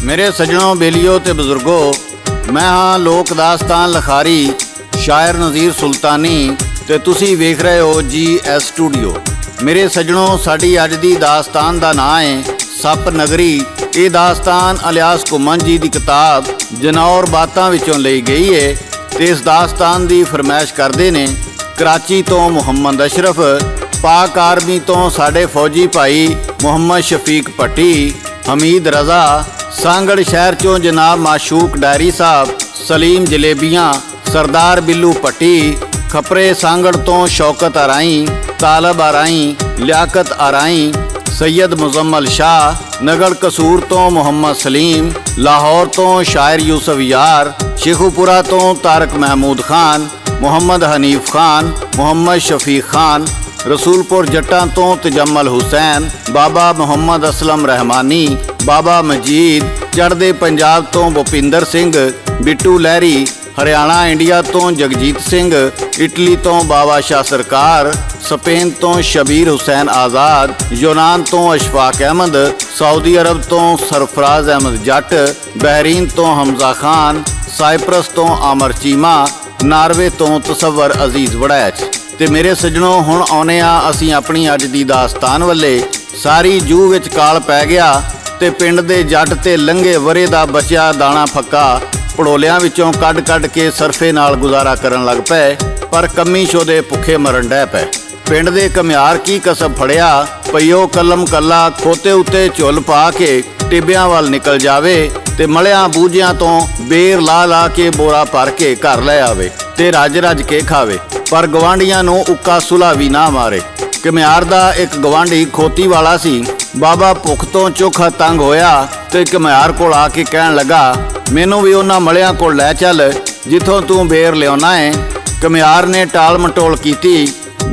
मेरे सज्जनों, बेलियो ते बजुर्गो, मैं हाँ लोक दास्तान लिखारी शायर नज़ीर सुल्तानी ते तुसी वेख रहे हो GS स्टूडियो। मेरे सज्जनों, साडी अज दी दास्तान दा नाम है सप नगरी। ये दास्तान अलियास घुमन जी दी किताब जनौर बातां विचों लई गई है ते इस दास्तान दी फरमाइश करदे ने कराची तो मुहम्मद अशरफ, पाक आर्मी तो साडे फौजी भाई मुहम्मद शफीक भट्टी, हमीद रज़ा, सांगड़ शहर चों जनाब माशूक डायरी साहब, सलीम जलेबियाँ, सरदार बिल्लू भट्टी, खपरे सांगड़ तो शौकत आराई, तालब आराई, लियाकत आराई, सैयद मुजम्मल शाह, नगड़ कसूर तो मुहम्मद सलीम, लाहौर तो शायर यूसुफ यार, शेखुपुरा तो तारक महमूद खान, मुहम्मद हनीफ खान, मुहम्मद शफीक खान, रसूलपुर जट्टां तो तजम्मल हुसैन, बाबा मुहम्मद असलम रहमानी, बाबा मजीद, चढ़दे पंजाब तो भुपिंदर सिंह, बिट्टू लहरी, हरियाणा इंडिया तो जगजीत सिंह, इटली तो बाबा शाह सरकार, स्पेन तो शबीर हुसैन आज़ाद, यूनान तो अशफाक अहमद, सऊदी अरब तो सरफराज अहमद जट, बहरीन तो हमजा खान, साइप्रस तो आमर चीमा, नार्वे तो तसव्वर अजीज़ वड़ैच। ते मेरे सज्जनों, हुण आउने आ असीं अपनी अज दी दास्तान वल्ले। सारी जूह विच काल पै गया ते पिंड दे जट ते लंघे वरे दा बचिया दाणा फक्का पड़ोलियां विचों कढ के सरफे नाल गुजारा करन लग पए, पर कमी शोदे भुखे मरन डै पए। पिंड दे घमियार की कसब फड़िया, पईओ कलम कला खोते उत्ते झुल पा के टिब्बियां वल निकल जावे ते मलियां बूझियां तो बेर ला ला के बोरा भर के घर ले आवे ते रज रज के खावे, पर गवांढियां नूं उक्का सुला भी ना मारे। घमियार दा एक गवांढी खोती वाला सी। बाबा भुख तो चोखा तंग होया ते घमियार कोल आके कहण लगा, मैनू भी उन्हां मलियां कोल लै चल जिथों तू बेर लियाउणा है। घमियार ने टाल मटोल कीती।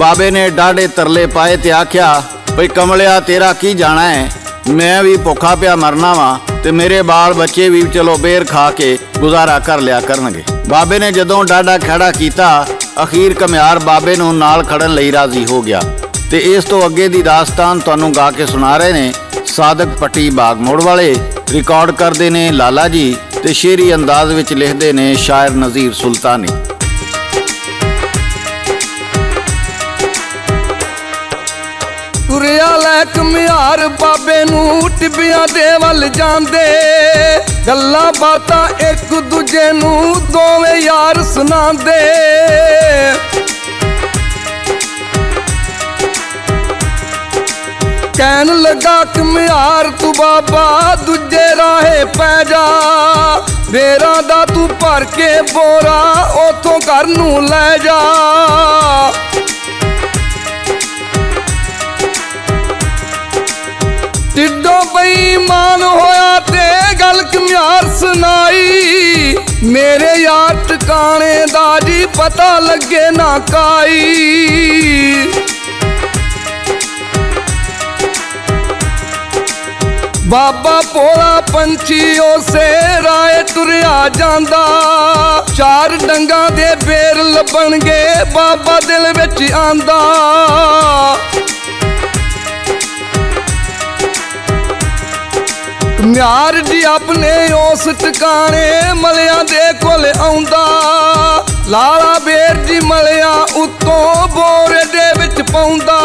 बाबे ने डाढ़े तरले पाए ते आख्या, बई कमलिया तेरा की जाना है, मैं भी भुखा पिया मरना वा ते मेरे बाल बच्चे भी चलो बेर खा के गुजारा कर लिया करनगे। बाबे ने जदों डाढ़ा खड़ा कीता, अखीर घमियार बाबे नूं नाल खड़न लई राजी हो गया। ते इस तो अगे दी दास्तान तुहानूं गा के सुना रहे ने सादक पट्टी बागमोड़ वाले। रिकॉर्ड करते ने लाला जी ते शेरी अंदाज विच लिखते ने शायर नज़ीर सुल्तानी। तुरिया लै घमियार बाबे नूं टिब्बियां दे वल जांदे, गल्लां बातां एक दूजे नूं दोवें यार सुनांदे। कहन लगा घमियार तू बाबा दूजे राहे पै जा, बेरां दा तू भर के बोरा ओथों घर नूं लै जा। टिड्डो बेईमान होया ते गल घमियार सुनाई, मेरे यार ठिकाने दा जी पता लगे ना काई। बाबा भोला पंछी उसे राय तुरिया जांदा, चार डंगा दे बेर लभणगे बाबा दिल विच आंदा। घमियार जी अपने उस ठिकाने मलियां दे कोल आउंदा, लाला बेर जी मलियां उत्तों बोरे दे विच पाउंदा।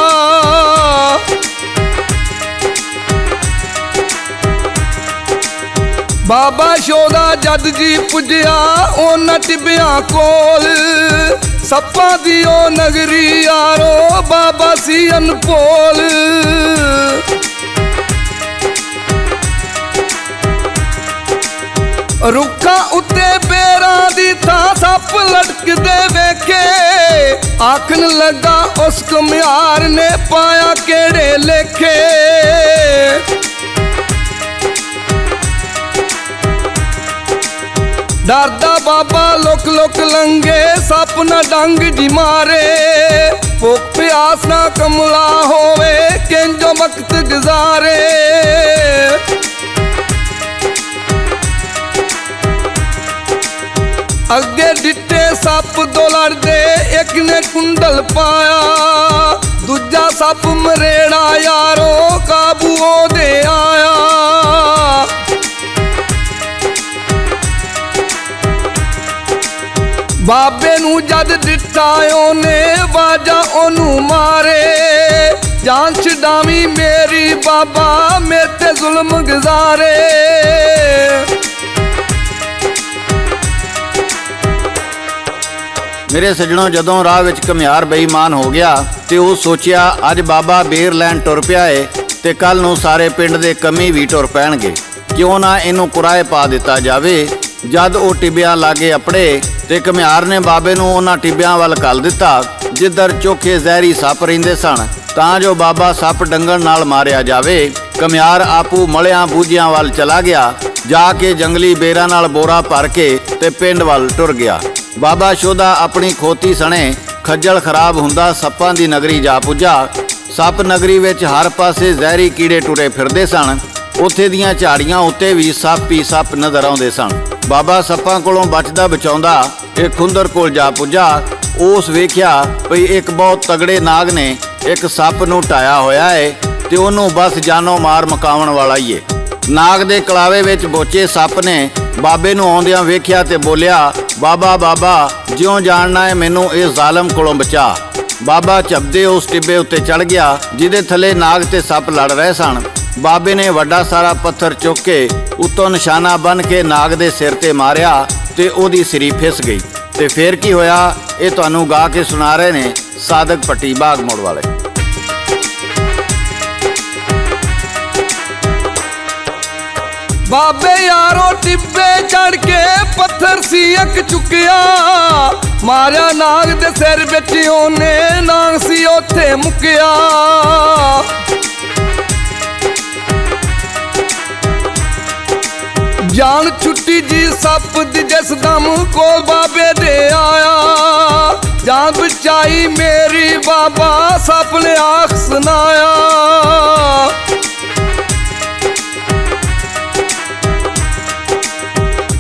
बाबा शोदा जद जी पुजया उन्हां टिब्बियां कोल, सप्पां दी ओ नगरी यारो बाबा सी अनभोल। रुखा उत्ते बेरां दी थां सप लटकदे वेखे, आखन लगा उस घमियार ने पाया केड़े लेखे। डरदा बाबा लुक लुक लंघे सप न डंग जी मारे, भुख प्यास ना कमला होवे किंजो वक्त गुजारे। अगे डिट्टे सप दो लड़दे, एक ने कुंडल पाया, दूजा सप मरेड़ा यारो काबू ओदे आया। ਮੈਨੂੰ ਜਦ ਦਿੱਤਾ ਉਹਨੇ ਵਾਜਾ ਉਹਨੂੰ ਮਾਰੇ, ਜਾਨ ਛਡਾਵੀਂ ਮੇਰੀ ਬਾਬਾ ਮੇਰੇ ਤੇ ਜ਼ੁਲਮ ਗੁਜ਼ਾਰੇ। ਮੇਰੇ ਸੱਜਣੋ, ਜਦੋਂ ਰਾਹ ਵਿੱਚ ਘੁਮਿਆਰ ਬੇਈਮਾਨ ਹੋ ਗਿਆ ਤੇ ਉਹ ਸੋਚਿਆ ਅੱਜ ਬਾਬਾ ਬੇਰ ਲੈਣ ਟੁਰ ਪਿਆ ਏ ਤੇ ਕੱਲ ਨੂੰ ਸਾਰੇ ਪਿੰਡ ਦੇ ਕਮੀ ਵੀ ਟੁਰ ਪੈਣਗੇ, ਕਿਉਂ ਨਾ ਇਹਨੂੰ ਕੁਰਾਏ ਪਾ ਦਿੱਤਾ ਜਾਵੇ। ਜਦ ਉਹ ਟਿੱਬਿਆਂ ਲਾਗੇ ਅਪੜੇ ਤੇ ਘੁਮਿਆਰ ਨੇ ਬਾਬੇ ਨੂੰ ਉਹਨਾਂ ਟਿੱਬਿਆਂ ਵੱਲ ਘੱਲ ਦਿੱਤਾ ਜਿੱਧਰ ਚੋਖੇ ਜ਼ਹਿਰੀ ਸੱਪ ਰਹਿੰਦੇ ਸਨ, ਤਾਂ ਜੋ ਬਾਬਾ ਸੱਪ ਡੰਗਣ ਨਾਲ ਮਾਰਿਆ ਜਾਵੇ। ਘੁਮਿਆਰ ਆਪੂ ਮਲਿਆਂ ਬੂਝਿਆਂ ਵੱਲ ਚਲਾ ਗਿਆ, ਜਾ ਕੇ ਜੰਗਲੀ ਬੇਰਾਂ ਨਾਲ ਬੋਰਾ ਭਰ ਕੇ ਤੇ ਪਿੰਡ ਵੱਲ ਟੁਰ ਗਿਆ। ਬਾਬਾ ਸ਼ੋਧਾ ਆਪਣੀ ਖੋਤੀ ਸਣੇ ਖੱਜਲ ਖਰਾਬ ਹੁੰਦਾ ਸੱਪਾਂ ਦੀ ਨਗਰੀ ਜਾ ਪੁੱਜਾ। ਸੱਪ ਨਗਰੀ ਵਿੱਚ ਹਰ ਪਾਸੇ ਜ਼ਹਿਰੀ ਕੀੜੇ ਟੁਰੇ ਫਿਰਦੇ ਸਨ, ਉੱਥੇ ਦੀਆਂ ਝਾੜੀਆਂ ਉੱਤੇ ਵੀ ਸੱਪ ਹੀ ਸੱਪ ਨਜ਼ਰ ਆਉਂਦੇ ਸਨ। ਬਾਬਾ ਸੱਪਾਂ ਕੋਲੋਂ ਬਚਦਾ ਬਚਾਉਂਦਾ ਇੱਕ ਖੁੰਦਰ ਕੋਲ ਜਾ ਪੁੱਜਾ। ਉਸ ਵੇਖਿਆ ਭਈ ਇੱਕ ਬਹੁਤ ਤਗੜੇ ਨਾਗ ਨੇ ਇੱਕ ਸੱਪ ਨੂੰ ਢਾਇਆ ਹੋਇਆ ਏ ਤੇ ਉਹਨੂੰ ਬਸ ਜਾਨੋਂ ਮਾਰ ਮੁਕਾਉਣ ਵਾਲਾ ਹੀ ਏ। ਨਾਗ ਦੇ ਕਲਾਵੇ ਵਿੱਚ ਬੋਚੇ ਸੱਪ ਨੇ ਬਾਬੇ ਨੂੰ ਆਉਂਦਿਆਂ ਵੇਖਿਆ ਤੇ ਬੋਲਿਆ, ਬਾਬਾ ਬਾਬਾ ਜਿਉਂ ਜਾਣਨਾ ਹੈ ਮੈਨੂੰ ਇਸ ਜ਼ਾਲਮ ਕੋਲੋਂ ਬਚਾ। ਬਾਬਾ ਝਪਦੇ ਉਸ ਟਿੱਬੇ ਉੱਤੇ ਚੜ ਗਿਆ ਜਿਹਦੇ ਥੱਲੇ ਨਾਗ ਤੇ ਸੱਪ ਲੜ ਰਹੇ ਸਨ। ਬਾਬੇ ਨੇ ਵੱਡਾ ਸਾਰਾ ਪੱਥਰ ਚੁੱਕ ਕੇ ਉੱਤੋਂ ਨਿਸ਼ਾਨਾ ਬੰਨ੍ਹ ਕੇ ਨਾਗ ਦੇ ਸਿਰ ਤੇ ਮਾਰਿਆ ਤੇ ਉਹਦੀ ਸਿਰੀ ਫਿਸ ਗਈ। ਤੇ ਫੇਰ ਕੀ ਹੋਇਆ ਇਹ ਤੁਹਾਨੂੰ ਗਾ ਕੇ ਸੁਣਾ ਰਹੇ ਨੇ ਸਾਦਕ ਪੱਟੀ ਬਾਗ ਮੋੜ ਵਾਲੇ। ਬਾਬੇ ਯਾਰੋ ਟਿੱਬੇ ਚੜ ਕੇ ਪੱਥਰ ਸੀ ਇੱਕ ਚੁੱਕਿਆ, ਮਾਰਿਆ ਨਾਗ ਦੇ ਸਿਰ ਵਿੱਚ ਉਹਨੇ, ਨਾਗ ਸੀ ਉੱਥੇ ਮੁੱਕਿਆ। ਜਾਨ ਛੁੱਟੀ ਜੀ ਸੱਪ ਦੀ ਜਿਸ ਦਮ ਕੋਲ ਬਾਬੇ ਦੇ ਆਇਆ, ਜਾਨ ਬਚਾਈ ਮੇਰੀ ਬਾਬਾ ਸੱਪ ਨੇ ਆਖ ਸੁਣਾਇਆ।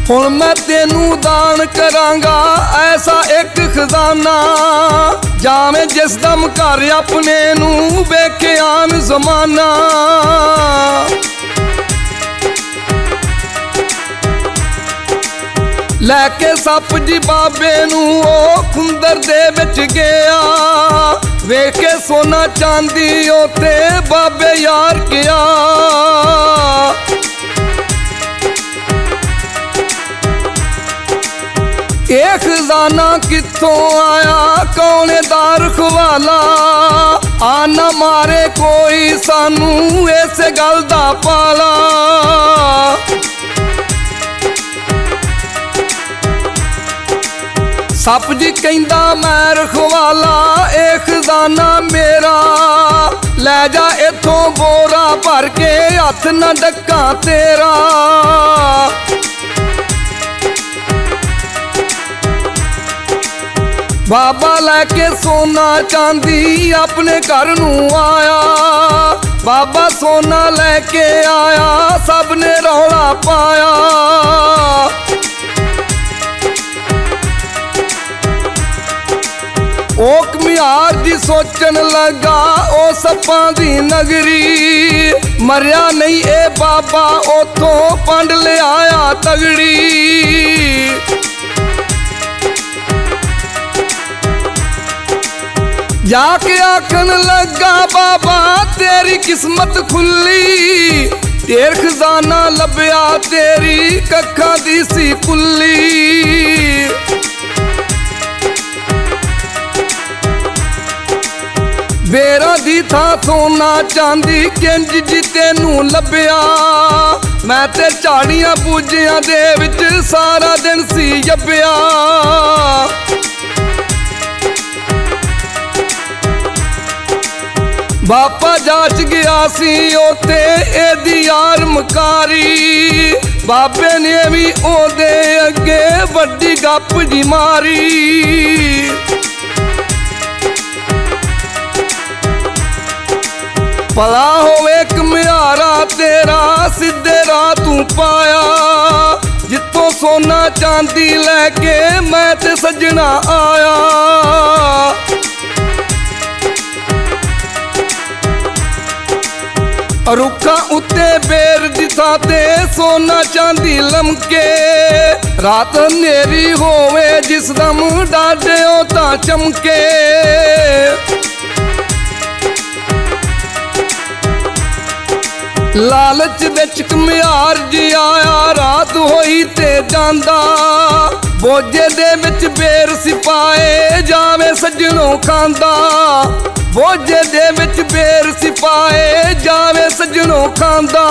ਹੁਣ ਮੈਂ ਤੈਨੂੰ ਦਾਨ ਕਰਾਂਗਾ ਐਸਾ ਇੱਕ ਖਜ਼ਾਨਾ, ਜਾਵੇਂ ਜਿਸ ਦਮ ਘਰ ਆਪਣੇ ਨੂੰ ਵੇਖਿਆ ਨ ਜ਼ਮਾਨਾ। ਲੈ ਕੇ ਸੱਪ ਜੀ ਬਾਬੇ ਨੂੰ ਉਹ ਖੁੰਦਰ ਦੇ ਵਿੱਚ ਗਿਆ, ਵੇਖ ਕੇ ਸੋਨਾ ਚਾਂਦੀ ਉੱਤੇ ਬਾਬੇ ਯਾਰ ਕਿਆ। ਇਹ ਖਜ਼ਾਨਾ ਕਿੱਥੋਂ ਆਇਆ ਕੌਣ ਦਾ ਰਖਵਾਲਾ, ਆ ਨਾ ਮਾਰੇ ਕੋਈ ਸਾਨੂੰ ਇਸ ਗੱਲ ਦਾ ਪਾਲਾ। ਸੱਪ ਜੀ ਕਹਿੰਦਾ ਮੈਂ ਰਖਵਾਲਾ ਇਹ ਖਜ਼ਾਨਾ ਮੇਰਾ, ਲੈ ਜਾ ਇੱਥੋਂ ਬੋਰਾ ਭਰ ਕੇ ਹੱਥ ਨਾ ਡੱਕਾਂ ਤੇਰਾ। ਬਾਬਾ ਲੈ ਕੇ ਸੋਨਾ ਚਾਂਦੀ ਆਪਣੇ ਘਰ ਨੂੰ ਆਇਆ, ਬਾਬਾ ਸੋਨਾ ਲੈ ਕੇ ਆਇਆ ਸਭ ਨੇ ਰੌਲਾ ਪਾਇਆ। ਉਹ ਘੁਮਿਆਰ ਜੀ ਸੋਚਣ ਲੱਗਾ ਉਹ ਸੱਪਾਂ ਦੀ ਨਗਰੀ, ਮਰਿਆ ਨਹੀਂ ਇਹ ਬਾਬਾ ਉਥੋਂ ਪੰਡ ਲਿਆਇਆ ਤਗੜੀ। ਜਾ ਕੇ ਆਖਣ ਲੱਗਾ ਬਾਬਾ ਤੇਰੀ ਕਿਸਮਤ ਖੁੱਲੀ, ਢੇਰ ਖਜ਼ਾਨਾ ਲੱਭਿਆ ਤੇਰੀ ਕੱਖਾਂ ਦੀ ਸੀ ਕੁੱਲੀ। ਬੇਰਾਂ ਦੀ ਥਾਂ ਸੋਨਾ ਚਾਂਦੀ ਕਿੰਜ ਜੀ ਤੈਨੂੰ ਲੱਭਿਆ, ਮੈਂ ਤੇ ਝਾੜੀਆਂ ਬੂਝਿਆਂ ਦੇ ਵਿੱਚ ਸਾਰਾ ਦਿਨ ਸੀ ਜੱਬਿਆ। ਬਾਬਾ ਜਾਚ ਗਿਆ ਸੀ ਉੱਥੇ ਇਹਦੀ ਯਾਰ ਮਕਾਰੀ, ਬਾਬੇ ਨੇ ਵੀ ਉਹਦੇ ਅੱਗੇ ਵੱਡੀ ਗੱਪ ਜੀ ਮਾਰੀ। ਭਲਾ ਹੋਵੇ ਘੁਮਿਆਰਾ ਤੇਰਾ ਸਿੱਧੇ ਰਾਹ ਤੂੰ ਪਾਇਆ, ਜਿੱਥੋਂ ਸੋਨਾ ਚਾਂਦੀ ਲੈ ਕੇ ਮੈਂ ਤੇ ਸੱਜਣਾ ਆਇਆ। ਰੁੱਖਾਂ ਉੱਤੇ ਬੇਰ ਦੀ ਥਾਂ ਤੇ ਸੋਨਾ ਚਾਂਦੀ ਲਮਕੇ, ਰਾਤ ਹਨੇਰੀ ਹੋਵੇ ਜਿਸ ਦਮ ਡਾਢਿਓ ਤਾਂ ਚਮਕੇ। ਲਾਲਚ ਵਿੱਚ ਘੁਮਿਆਰ ਜੀ ਆਇਆ, ਰਾਤ ਹੋਈ ਤੇ ਜਾਂਦਾ, ਬੋਝੇ ਦੇ ਵਿੱਚ ਬੇਰ ਸਿਪਾਏ ਜਾਵੇ ਸੱਜਣੋਂ ਖਾਂਦਾ, ਬੋਝੇ ਦੇ ਵਿੱਚ ਬੇਰ ਸਿਪਾਏ ਜਾਵੇ ਸੱਜਣੋਂ ਖਾਂਦਾ।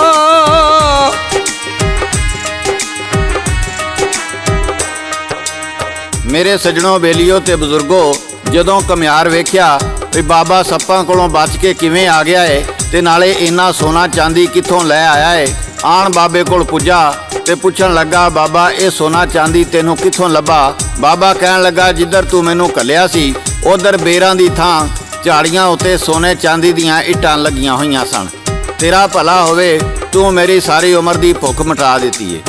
ਮੇਰੇ ਸੱਜਣੋ, ਬੇਲੀਓ ਤੇ ਬਜ਼ੁਰਗੋ, ਜਦੋਂ ਘੁਮਿਆਰ ਵੇਖਿਆ ਵੀ ਬਾਬਾ ਸੱਪਾਂ ਕੋਲੋਂ ਬਚ ਕੇ ਕਿਵੇਂ ਆ ਗਿਆ ਏ ਤੇ ਨਾਲੇ ਇੰਨਾ ਸੋਨਾ ਚਾਂਦੀ ਕਿੱਥੋਂ ਲੈ ਆਇਆ ਏ, ਆਣ ਬਾਬੇ ਕੋਲ ਪੁੱਜਾ ਤੇ ਪੁੱਛਣ ਲੱਗਾ, ਬਾਬਾ ਇਹ ਸੋਨਾ ਚਾਂਦੀ ਤੈਨੂੰ ਕਿੱਥੋਂ ਲੱਭਾ? ਬਾਬਾ ਕਹਿਣ ਲੱਗਾ, ਜਿੱਧਰ ਤੂੰ ਮੈਨੂੰ ਘੱਲਿਆ ਸੀ ਉਧਰ ਬੇਰਾਂ ਦੀ ਥਾਂ ਝਾੜੀਆਂ ਉੱਤੇ ਸੋਨੇ ਚਾਂਦੀ ਦੀਆਂ ਇੱਟਾਂ ਲੱਗੀਆਂ ਹੋਈਆਂ ਸਨ। ਤੇਰਾ ਭਲਾ ਹੋਵੇ, ਤੂੰ ਮੇਰੀ ਸਾਰੀ ਉਮਰ ਦੀ ਭੁੱਖ ਮਿਟਾ ਦਿੱਤੀ ਏ।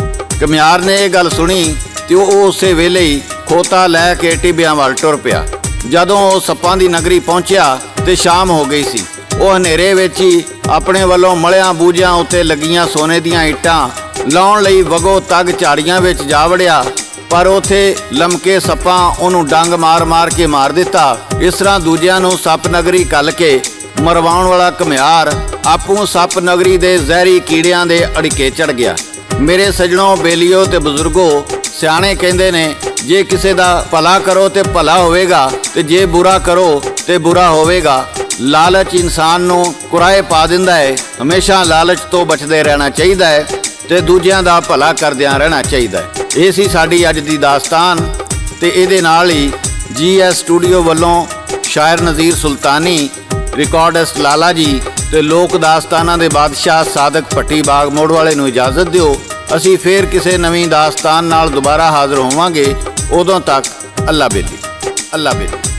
ਘੁਮਿਆਰ ਨੇ ਇਹ ਗੱਲ ਸੁਣੀ ਤੇ ਉਹ ਉਸੇ ਵੇਲੇ ਹੀ ਖੋਤਾ ਲੈ ਕੇ ਟਿੱਬਿਆਂ ਵੱਲ ਟੁਰ ਪਿਆ। ਜਦੋਂ ਉਹ ਸੱਪਾਂ ਦੀ ਨਗਰੀ ਪਹੁੰਚਿਆ ਤੇ ਸ਼ਾਮ ਹੋ ਗਈ ਸੀ। ਉਹ ਹਨੇਰੇ ਵਿੱਚ ਹੀ ਆਪਣੇ ਵੱਲੋਂ ਮਲਿਆਂ ਬੂਝਿਆਂ ਉੱਤੇ ਲੱਗੀਆਂ ਸੋਨੇ ਦੀਆਂ ਇੱਟਾਂ ਲਾਉਣ ਲਈ ਵਗੋ ਤੱਗ ਝਾੜੀਆਂ ਵਿੱਚ ਜਾ ਵੜਿਆ, ਪਰ ਉੱਥੇ ਲਮਕੇ ਸੱਪਾਂ ਉਹਨੂੰ ਡੰਗ ਮਾਰ ਕੇ ਮਾਰ ਦਿੱਤਾ। ਇਸ ਤਰ੍ਹਾਂ ਦੂਜਿਆਂ ਨੂੰ ਸੱਪ ਨਗਰੀ ਕੱਲ ਕੇ ਮਰਵਾਉਣ ਵਾਲਾ ਘੁਮਿਆਰ ਆਪੂ ਸੱਪ ਨਗਰੀ ਦੇ ਜ਼ਹਿਰੀ ਕੀੜਿਆਂ ਦੇ ਅੜਿਕੇ ਚੜ ਗਿਆ। ਮੇਰੇ ਸੱਜਣੋ, ਬੇਲੀਓ ਤੇ ਬਜ਼ੁਰਗੋ, ਸਿਆਣੇ ਕਹਿੰਦੇ ਨੇ, ਜੇ ਕਿਸੇ ਦਾ ਭਲਾ ਕਰੋ ਤੇ ਭਲਾ ਹੋਵੇਗਾ ਤੇ ਜੇ ਬੁਰਾ ਕਰੋ ਤੇ ਬੁਰਾ ਹੋਵੇਗਾ। ਲਾਲਚ ਇਨਸਾਨ ਨੂੰ ਕੁਰਾਏ ਪਾ ਦਿੰਦਾ ਹੈ। ਹਮੇਸ਼ਾ ਲਾਲਚ ਤੋਂ ਬਚਦੇ ਰਹਿਣਾ ਚਾਹੀਦਾ ਹੈ ਤੇ ਦੂਜਿਆਂ ਦਾ ਭਲਾ ਕਰਦਿਆਂ ਰਹਿਣਾ ਚਾਹੀਦਾ ਹੈ। ਇਹ ਸੀ ਸਾਡੀ ਅੱਜ ਦੀ ਦਾਸਤਾਨ ਤੇ ਇਹਦੇ ਨਾਲ ਹੀ GS ਸਟੂਡੀਓ ਵੱਲੋਂ ਸ਼ਾਇਰ ਨਜ਼ੀਰ ਸੁਲਤਾਨੀ, ਰਿਕਾਰਡਿਸਟ ਲਾਲਾ ਜੀ ਤੇ ਲੋਕ ਦਾਸਤਾਨਾਂ ਦੇ ਬਾਦਸ਼ਾਹ ਸਾਦਕ ਭੱਟੀ ਬਾਗ ਮੋੜ ਵਾਲੇ ਨੂੰ ਇਜਾਜ਼ਤ ਦਿਓ। ਅਸੀਂ ਫੇਰ ਕਿਸੇ ਨਵੀਂ ਦਾਸਤਾਨ ਨਾਲ ਦੁਬਾਰਾ ਹਾਜ਼ਰ ਹੋਵਾਂਗੇ। ਉਦੋਂ ਤੱਕ ਅੱਲਾ ਬੇਲੀ, ਅੱਲਾ ਬੇਲੀ।